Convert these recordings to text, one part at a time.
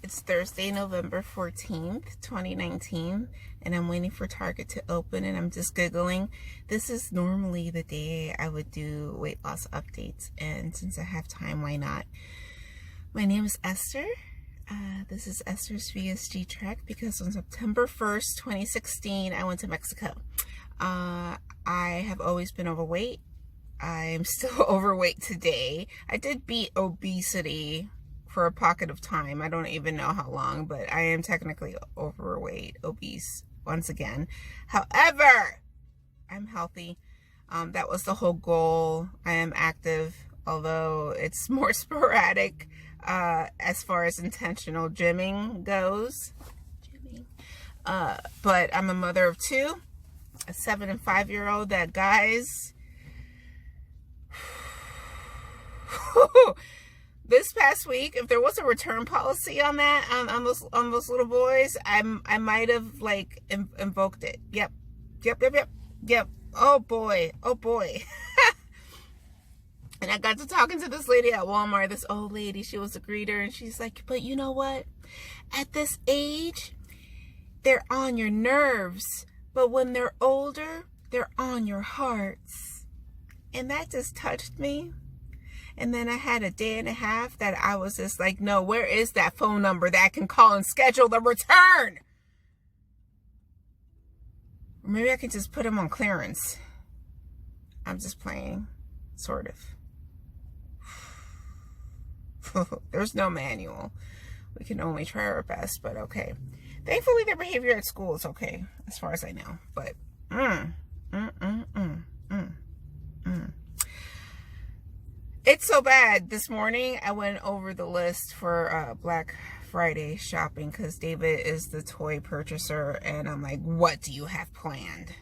It's Thursday, November 14th, 2019, and I'm waiting for Target to open, and I'm just Googling. This is normally the day I would do weight loss updates, and since I have time, why not? My name is Esther. This is Esther's VSG Trek, because on September 1st, 2016, I went to Mexico. I have always been overweight. I am still overweight today. I did beat obesity for a pocket of time. I don't even know how long, but I am technically overweight, obese once again. However, I'm healthy. That was the whole goal. I am active, although it's more sporadic as far as intentional gymming goes. But I'm a mother of two, a 7- and 5-year-old that, guys, this past week, if there was a return policy on that, on those little boys, I might have like invoked it. Yep. Oh boy. And I got to talking to this lady at Walmart, this old lady. She was a greeter, and she's like, but you know what? At this age, they're on your nerves, but when they're older, they're on your hearts. And that just touched me. And then I had a day and a half that I was just like, no, where is that phone number that I can call and schedule the return? Or maybe I can just put them on clearance. I'm just playing, sort of. There's no manual. We can only try our best, but okay. Thankfully, their behavior at school is okay, as far as I know. But, It's so bad. This morning, I went over the list for Black Friday shopping because David is the toy purchaser, and I'm like, what do you have planned?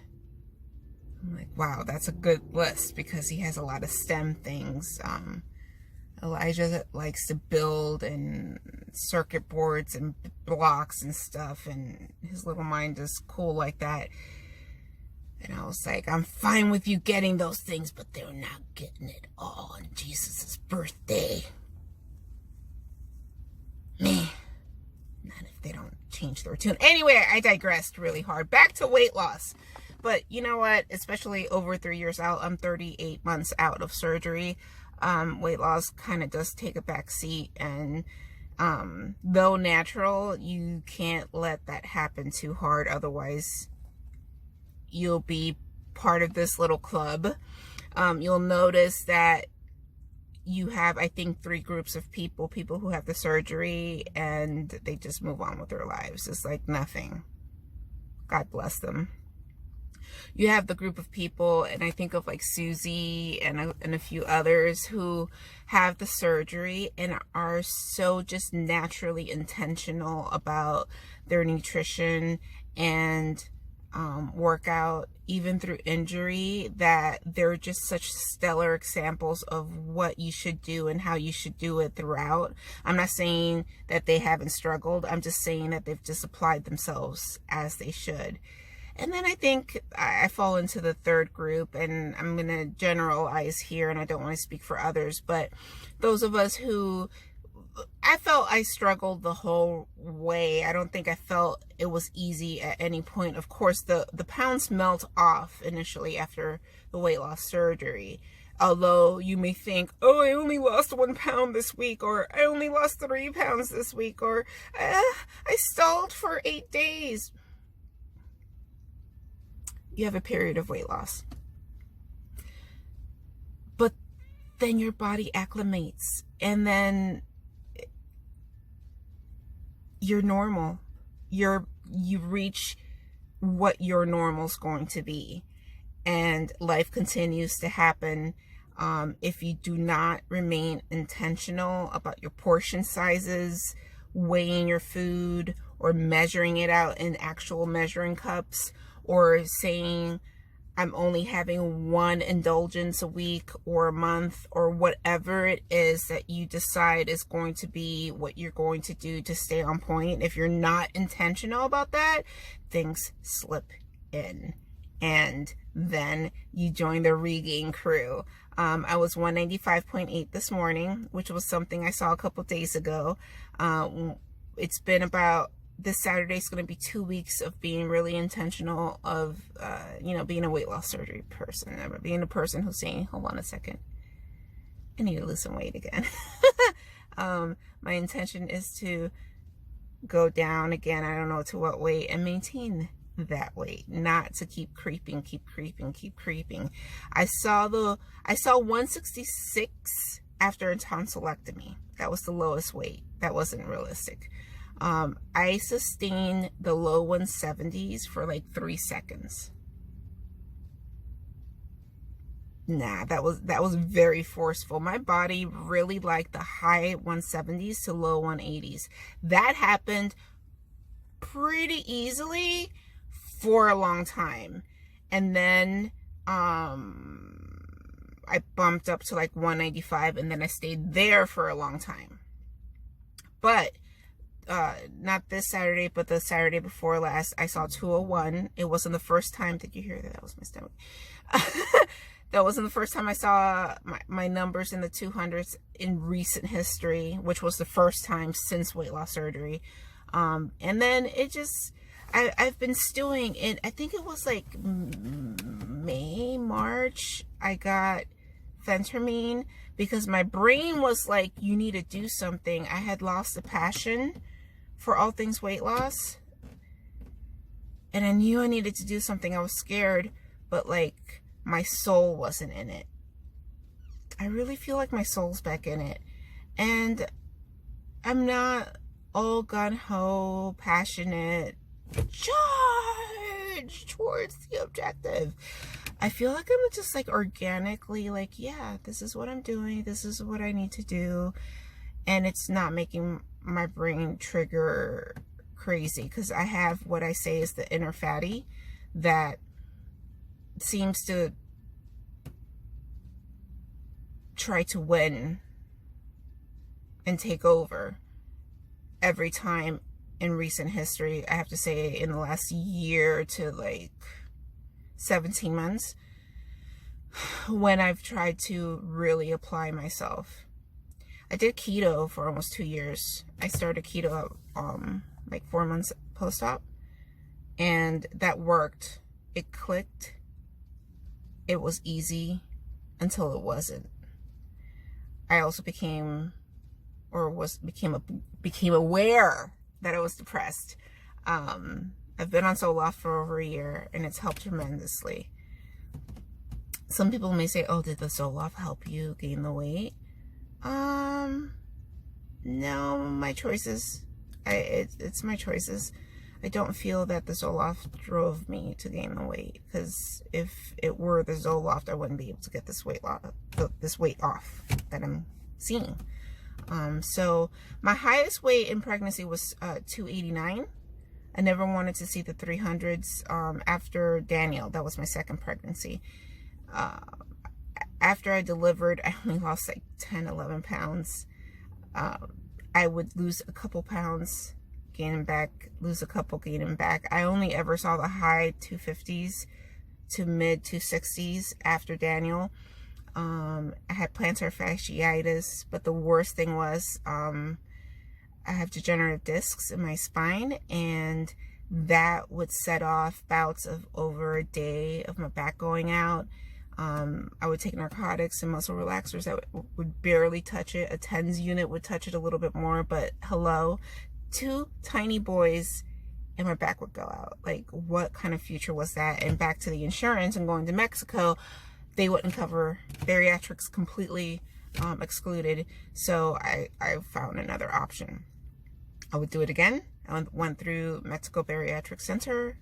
I'm like, wow, that's a good list because he has a lot of STEM things. Elijah likes to build and circuit boards and blocks and stuff, and his little mind is cool like that. And I was like, I'm fine with you getting those things, but they're not getting it all on Jesus' birthday. Man, not if they don't change their tune. Anyway, I digressed really hard. Back to weight loss. But you know what? Especially over 3 years out, I'm 38 months out of surgery. Weight loss kind of does take a back seat. And though natural, you can't let that happen too hard. Otherwise, you'll be part of this little club. You'll notice that you have, I think, 3 groups of people who have the surgery and they just move on with their lives. It's like nothing. God bless them. You have the group of people, and I think of like Susie and a few others who have the surgery and are so just naturally intentional about their nutrition and workout, even through injury, that they're just such stellar examples of what you should do and how you should do it throughout. I'm not saying that they haven't struggled. I'm just saying that they've just applied themselves as they should. And then I think I fall into the third group, and I'm going to generalize here, and I don't want to speak for others, but those of us who, I felt I struggled the whole way. I don't think I felt it was easy at any point. Of course, the pounds melt off initially after the weight loss surgery. Although you may think, oh, I only lost 1 pound this week, or I only lost 3 pounds this week, or I stalled for 8 days. You have a period of weight loss. But then your body acclimates, and then you're normal. You reach what your normal is going to be, and life continues to happen. If you do not remain intentional about your portion sizes, weighing your food, or measuring it out in actual measuring cups, or saying, I'm only having 1 indulgence a week or a month, or whatever it is that you decide is going to be what you're going to do to stay on point. If you're not intentional about that, things slip in. And then you join the regain crew. I was 195.8 this morning, which was something I saw a couple days ago. it's been about, this Saturday is going to be 2 weeks of being really intentional of, you know, being a weight loss surgery person, being a person who's saying, hold on a second, I need to lose some weight again. My intention is to go down again, I don't know to what weight, and maintain that weight, not to keep creeping. I saw 166 after a tonsillectomy. That was the lowest weight. That wasn't realistic. I sustained the low 170s for like 3 seconds. Nah, that was very forceful. My body really liked the high 170s to low 180s. That happened pretty easily for a long time. And then I bumped up to like 195, and then I stayed there for a long time. But not this Saturday, but the Saturday before last, I saw 201. It wasn't the first time. Did you hear that? That was my stomach. That wasn't the first time I saw my numbers in the 200s in recent history, which was the first time since weight loss surgery. And then it just, I've been stewing in, I think it was like May, March, I got phentermine because my brain was like, you need to do something. I had lost the passion for all things weight loss, and I knew I needed to do something. I was scared, but like my soul wasn't in it. I really feel like my soul's back in it, and I'm not all gung-ho, passionate, charge towards the objective. I feel like I'm just like organically like, yeah, this is what I'm doing, this is what I need to do, and it's not making my brain trigger crazy, because I have what I say is the inner fatty that seems to try to win and take over every time in recent history. I have to say in the last year to like 17 months, when I've tried to really apply myself. I did keto for almost 2 years. I started keto like 4 months post-op, and that worked. It clicked. It was easy until it wasn't. I also became aware that I was depressed. I've been on Zoloft for over a year, and it's helped tremendously. Some people may say, oh, did the Zoloft help you gain the weight? No, my choices. It's my choices. I don't feel that the Zoloft drove me to gain the weight, because if it were the Zoloft, I wouldn't be able to get this weight off that I'm seeing. So my highest weight in pregnancy was 289. I never wanted to see the 300s. After Daniel, that was my second pregnancy. After I delivered, I only lost like 10, 11 pounds. I would lose a couple pounds, gaining back, lose a couple, gaining back. I only ever saw the high 250s to mid 260s after Daniel. I had plantar fasciitis, but the worst thing was I have degenerative discs in my spine, and that would set off bouts of over a day of my back going out. I would take narcotics and muscle relaxers that would barely touch it. A TENS unit would touch it a little bit more, but hello, 2 tiny boys and my back would go out. Like, what kind of future was that? And back to the insurance and going to Mexico, they wouldn't cover bariatrics, completely excluded. So I found another option. I would do it again. I went through Mexico Bariatric Center.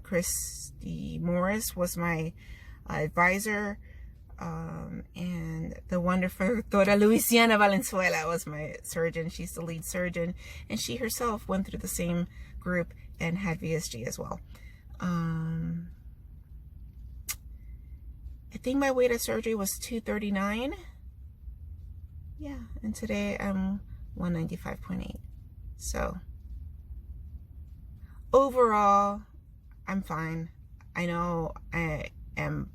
Christy Morris was my advisor, and the wonderful Dora Luisiana Valenzuela was my surgeon. She's the lead surgeon, and she herself went through the same group and had VSG as well. I think my weight at surgery was 239. Yeah, and today I'm 195.8. So overall, I'm fine. I know I am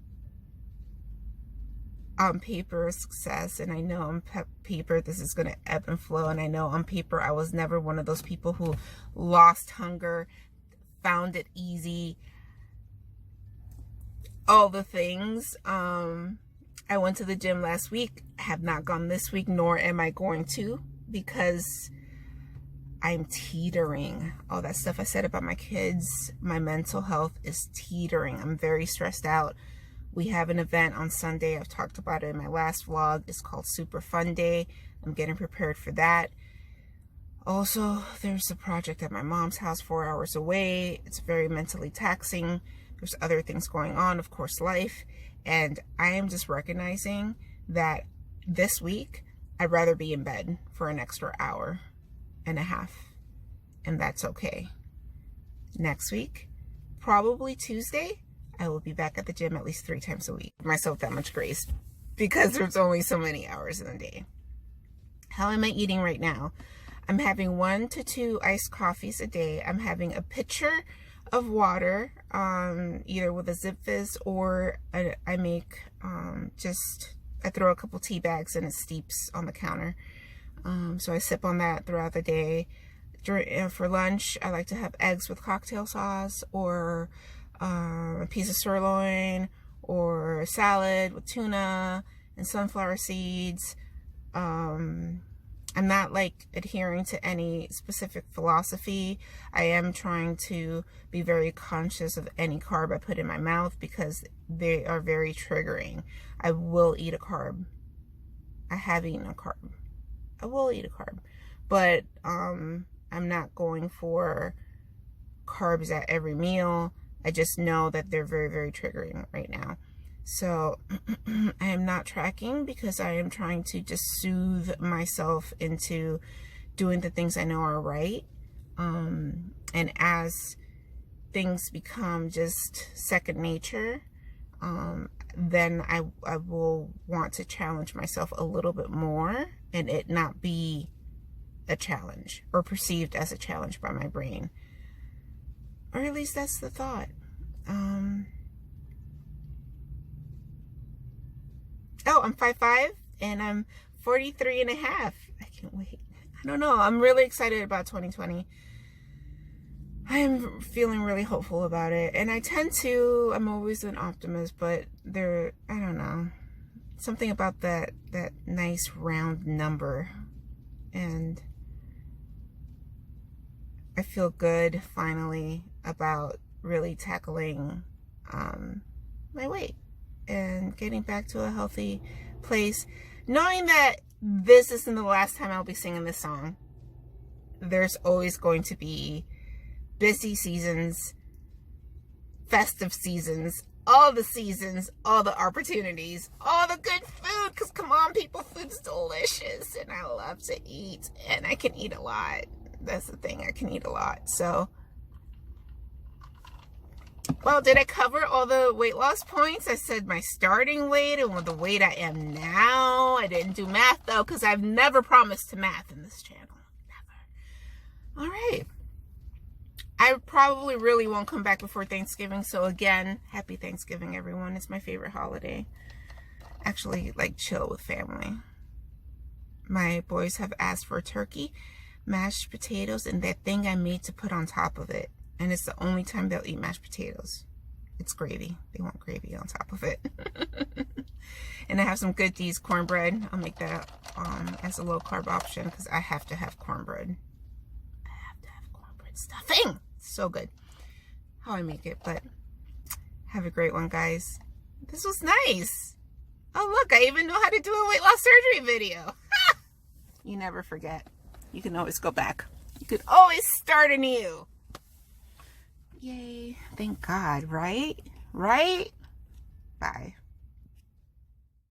on paper success, and I know on paper this is going to ebb and flow, and I know on paper I was never one of those people who lost hunger, found it easy, all the things. I went to the gym last week, have not gone this week, nor am I going to, because I'm teetering. All that stuff I said about my kids, my mental health is teetering. I'm very stressed out. We have an event on Sunday. I've talked about it in my last vlog. It's called Super Fun Day. I'm getting prepared for that. Also, there's a project at my mom's house 4 hours away. It's very mentally taxing. There's other things going on, of course, life. And I am just recognizing that this week, I'd rather be in bed for an extra hour and a half. And that's okay. Next week, probably Tuesday, I will be back at the gym at least 3 times a week. Give myself that much grace because there's only so many hours in a day. How am I eating right now? I'm having 1 to 2 iced coffees a day. I'm having a pitcher of water, either with a Zip Fizz, or I make I throw a couple tea bags and it steeps on the counter. So I sip on that throughout the day. For lunch, I like to have eggs with cocktail sauce, or a piece of sirloin, or a salad with tuna and sunflower seeds. I'm not like adhering to any specific philosophy. I am trying to be very conscious of any carb I put in my mouth because they are very triggering. I will eat a carb. I have eaten a carb. I will eat a carb. But I'm not going for carbs at every meal. I just know that they're very, very triggering right now. So I am not tracking because I am trying to just soothe myself into doing the things I know are right. And as things become just second nature, then I will want to challenge myself a little bit more and it not be a challenge or perceived as a challenge by my brain. Or at least that's the thought. Oh, I'm 5'5" and I'm 43 and a half. I can't wait. I don't know. I'm really excited about 2020. I am feeling really hopeful about it. And I'm always an optimist, but I don't know. Something about that nice round number. And I feel good finally about really tackling my weight and getting back to a healthy place, knowing that this isn't the last time I'll be singing this song. There's always going to be busy seasons, festive seasons, all the opportunities, all the good food, because come on people, food's delicious and I love to eat and I can eat a lot. That's the thing, I can eat a lot. So, well, did I cover all the weight loss points? I said my starting weight and the weight I am now. I didn't do math though, because I've never promised to math in this channel. Never. All right. I probably really won't come back before Thanksgiving. So again, happy Thanksgiving, everyone. It's my favorite holiday. Actually, like chill with family. My boys have asked for turkey, mashed potatoes, and that thing I made to put on top of it. And it's the only time they'll eat mashed potatoes. It's gravy. They want gravy on top of it. And I have some Good D's cornbread. I'll make that as a low carb option because I have to have cornbread. I have to have cornbread stuffing. It's so good. How I make it. But have a great one, guys. This was nice. Oh, look. I even know how to do a weight loss surgery video. You never forget. You can always go back. You could always start anew. Yay. Thank God, right? Right? Bye.